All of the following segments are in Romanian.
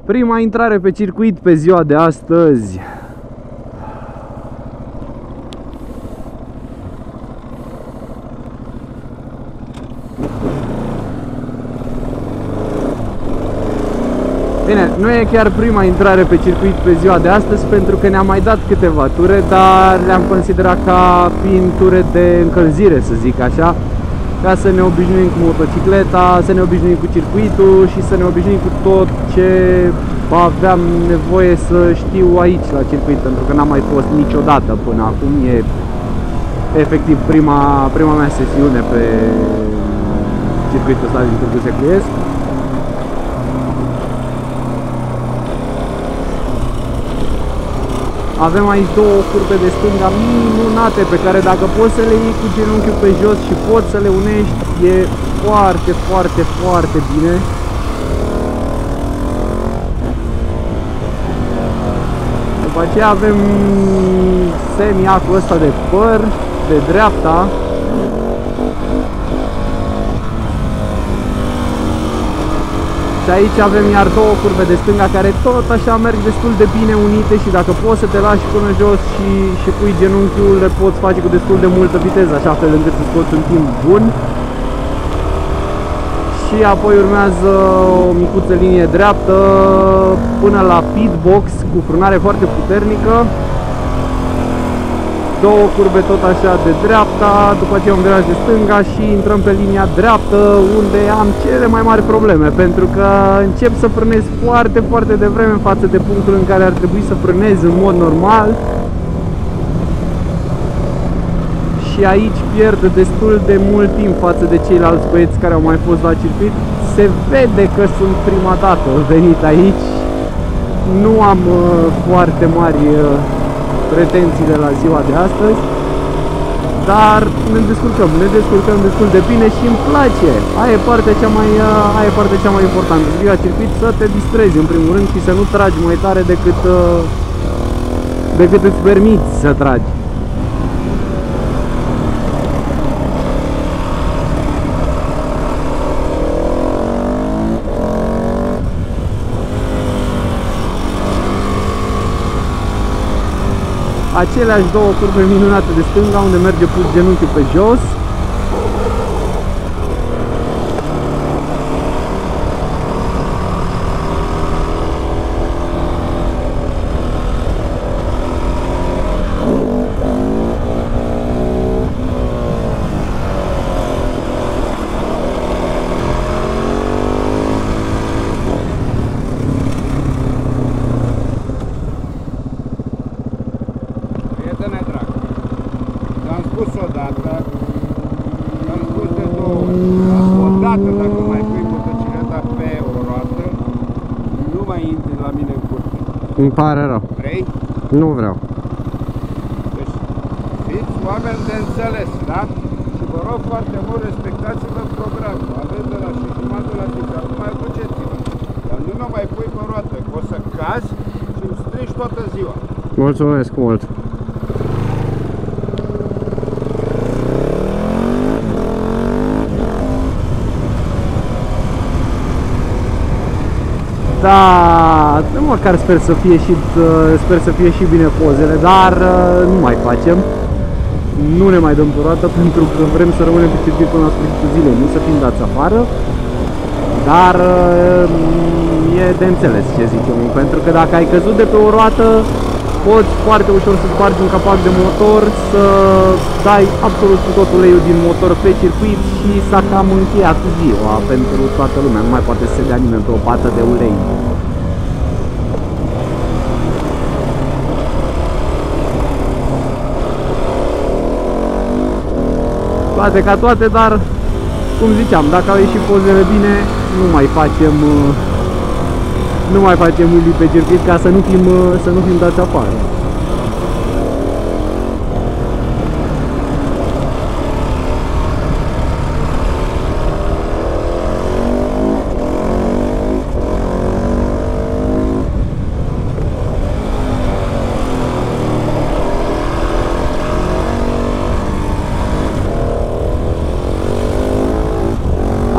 Prima intrare pe circuit pe ziua de astăzi. Bine, nu e chiar prima intrare pe circuit pe ziua de astăzi, pentru că ne-am mai dat câteva ture, dar le-am considerat ca fiind ture de încălzire, să zic așa, ca să ne obișnuim cu motocicleta, să ne obișnuim cu circuitul și să ne obișnuim cu tot ce aveam nevoie să știu aici la circuit, pentru că n-am mai fost niciodată până acum. E efectiv prima mea sesiune pe circuitul ăsta din Târgu Secuiesc. Avem aici două curbe de stânga minunate pe care dacă poți să le iei cu genunchiul pe jos și poți să le unești, e foarte, foarte, foarte bine. După aceea avem semi-acul ăsta de păr, de dreapta. Și aici avem iar două curbe de stânga care tot așa merg destul de bine unite și dacă poți să te lași până jos și pui genunchiul, le poți face cu destul de multă viteză, așa fel încât să scoți un timp bun. Și apoi urmează o micuță linie dreaptă până la pitbox cu frânare foarte puternică. Două curbe tot așa de dreapta, după aceea un viraj de stânga și intrăm pe linia dreaptă, unde am cele mai mari probleme, pentru că încep să frânez foarte, foarte devreme față de punctul în care ar trebui să frânez în mod normal. Și aici pierd destul de mult timp față de ceilalți băieți care au mai fost la circuit. Se vede că sunt prima dată venit aici, nu am foarte mari pretenții de la ziua de astăzi, dar ne descurcăm destul de bine și îmi place. Aia e partea cea mai importantă. Să vii la circuit să te distrezi în primul rând și să nu tragi mai tare decât îți permiți să tragi. Aceleași două curbe minunate de stânga unde merge pus genunchiul pe jos. Dacă mai pui motocicleta pe o roată, nu mai intri la mine în curte. Îmi pare rău. Vrei? Nu vreau. Deci, fiți oameni de înțeles, da? Și vă rog foarte mult, respectați-vă programul. Aveți de la și jumătate la fiecare, acum mai duceți-vă. Dar nu mă mai pui pe roată, că o să cazi și îmi strici toată ziua. Mulțumesc mult. Da, măcar sper să fie și bine pozele, dar nu mai facem. Nu ne mai dăm pe roată pentru că vrem să rămânem pe circuit până la sfârșitul zilei, nu să fim dați afară. Dar e de înțeles ce zic eu, pentru că dacă ai căzut de pe o roată, poți foarte ușor să spargi un capac de motor, să dai absolut cu totul uleiul din motor pe circuit și s-a cam încheiat ziua pentru toată lumea. Nu mai poate să se dea nimeni pe o pată de ulei. Toate ca toate, dar cum ziceam, dacă au ieșit pozele bine, nu mai facem ulii pe circuit ca să nu fim dați afară.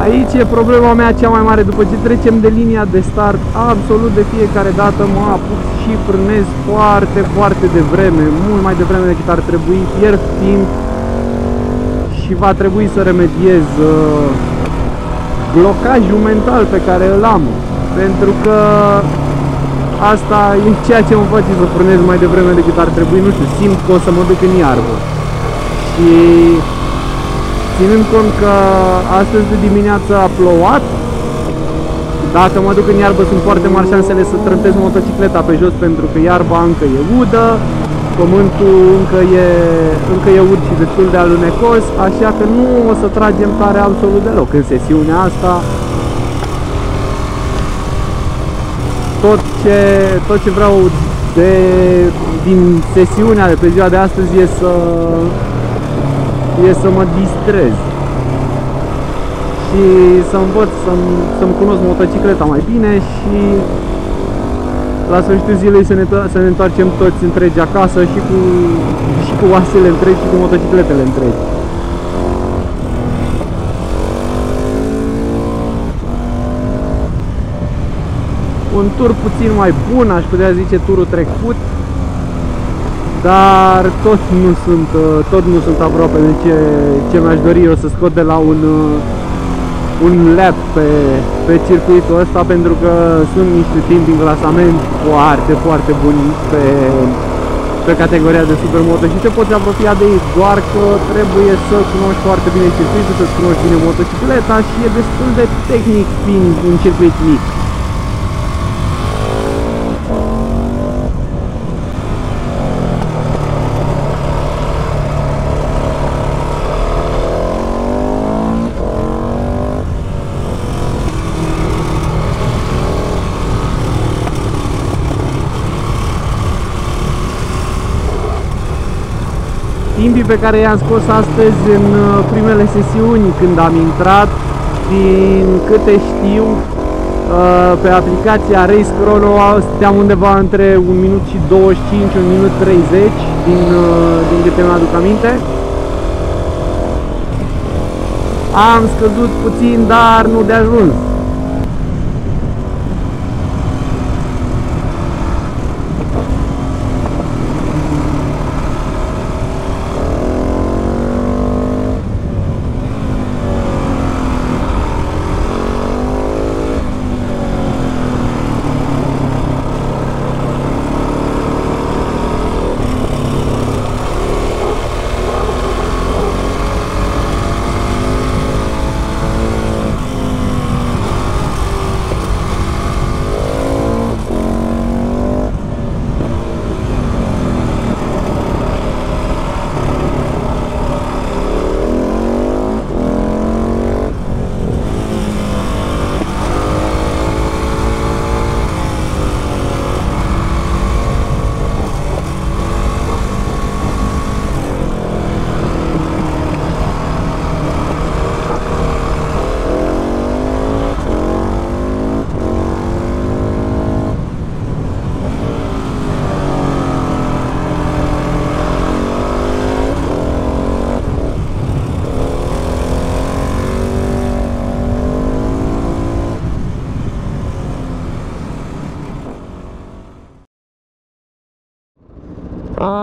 Aici ce e problema mea cea mai mare? După ce trecem de linia de start, absolut de fiecare dată mă apuc și frânez foarte, foarte devreme, mult mai devreme decât ar trebui, pierd timp și va trebui să remediez blocajul mental pe care îl am, pentru că asta e ceea ce mă face să frânez mai devreme decât ar trebui, nu știu, simt că o să mă duc în iarbă. Și ținând cont că astăzi de dimineață a plouat, dacă mă duc în iarbă sunt foarte mari șansele să trântez motocicleta pe jos, pentru că iarba încă e udă, pământul încă e ud și destul de alunecos, așa că nu o să tragem tare absolut deloc în sesiunea asta. Tot ce vreau din sesiunea de pe ziua de astăzi e să mă distrez și să învăț să-mi cunosc motocicleta mai bine și la sfârșitul zilei să ne întoarcem toți întregi acasă și cu oasele întregi și cu motocicletele întregi. Un tur puțin mai bun, aș putea zice turul trecut, dar tot nu sunt aproape de ce mi-aș dori eu să scot de la un lap pe circuitul ăsta, pentru că sunt niște timpi în clasament foarte, foarte buni pe categoria de supermoto și te poți apropia de ei, doar că trebuie să cunoști foarte bine circuitul, să cunoști bine motocicleta și e destul de tehnic fiind un circuit mic. Timpii pe care i-am scos astăzi în primele sesiuni când am intrat, din câte știu, pe aplicația Race Chrono stăteam undeva între 1 minut și 25, 1 minut 30 din câte mi-aduc aminte. Am scăzut puțin, dar nu de ajuns.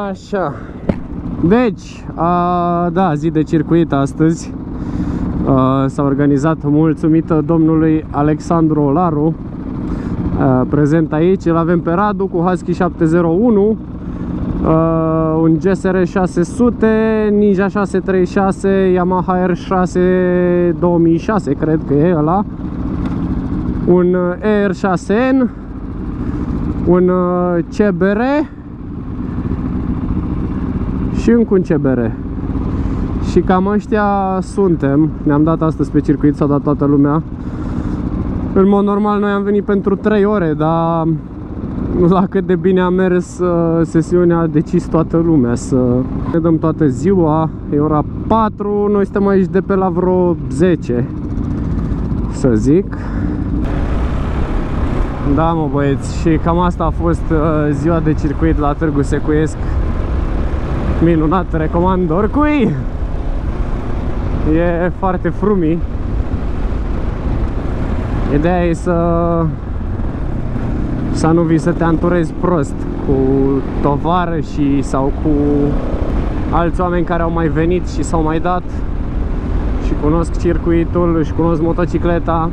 Așa. Deci, da, zi de circuit astăzi. S-a organizat mulțumită domnului Alexandru Olaru, prezent aici. Îl avem pe Radu cu Husky 701, un GSR 600, Ninja 636, Yamaha R6 2006, cred că e ăla, un ER6N, un CBR și încă un CBR. Și cam ăștia suntem. Ne-am dat astăzi pe circuit, s-a dat toată lumea. În mod normal noi am venit pentru 3 ore, dar la cât de bine a mers sesiunea, a decis toată lumea să ne dăm toată ziua. E ora 4, noi suntem aici de pe la vreo 10, să zic. Da, mă băieți, și cam asta a fost ziua de circuit la Târgu Secuiesc. Minunat, recomand oricui. E foarte frumii. Ideea e să nu vii să te anturezi prost cu tovarășii sau cu alți oameni care au mai venit și s-au mai dat și cunosc circuitul, și cunosc motocicleta.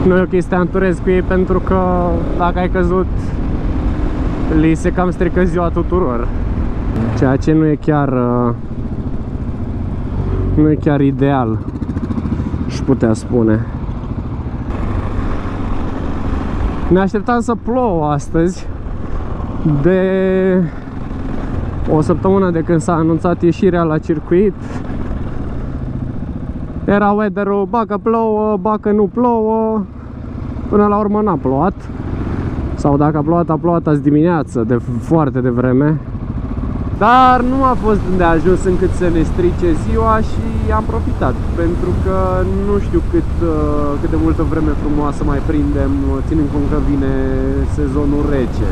Nu e ok să te anturezi cu ei, pentru că dacă ai căzut, li se cam strică ziua tuturor. Ceea ce nu e chiar ideal, aș putea spune. Ne așteptam să plouă astăzi. De o săptămână de când s-a anunțat ieșirea la circuit, era weather-ul, ba că plouă, ba că nu plouă. Până la urmă n-a plouat. Sau dacă a plouat azi dimineață, foarte devreme. Dar nu a fost de ajuns încât să ne strice ziua și am profitat. Pentru că nu știu cât de multă vreme frumoasă mai prindem, ținând cont că vine sezonul rece.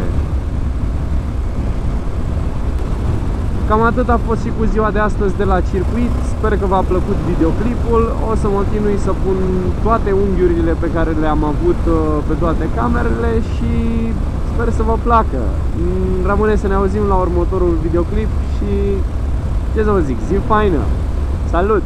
Cam atât a fost și cu ziua de astăzi de la circuit. Sper că v-a plăcut videoclipul. O să mă chinui să pun toate unghiurile pe care le-am avut pe toate camerele și sper să vă placă. Rămâne să ne auzim la următorul videoclip și ce să vă zic, zi faină! Salut!